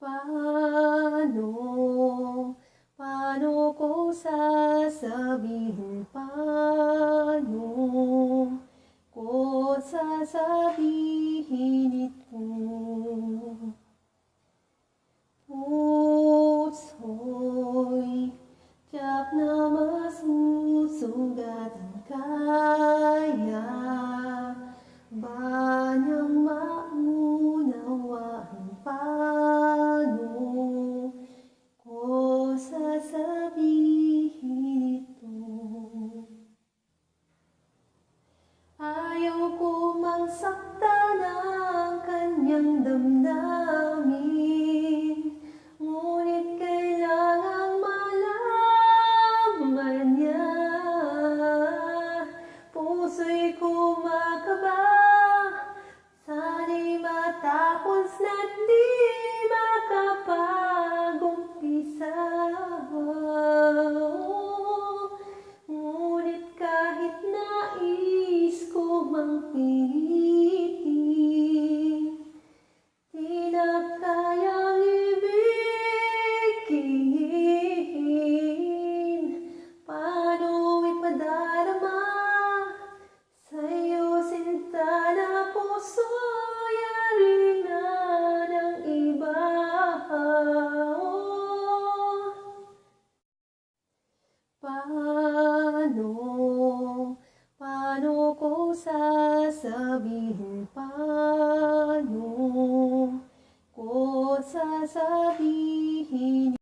Paano, paano ko sasabihin, paano ko sasabihin ito? Puso'y tiyak na masusugatan, kaya ba niyang maunawaan? Paano ko sasabihin ito? Ayaw ko mang saktan ang kanyang damdamin, ngunit kailangang malaman niya. Puso'y kumakaba, sana'y matapos na't di makapag-umpisa. Ngunit kahit nais ko mang pilitin, di na kayang ibigin. Paano ipadarama sa'yo, sinta na puso'y yari na ng iba? Paano, paano ko sasabihin,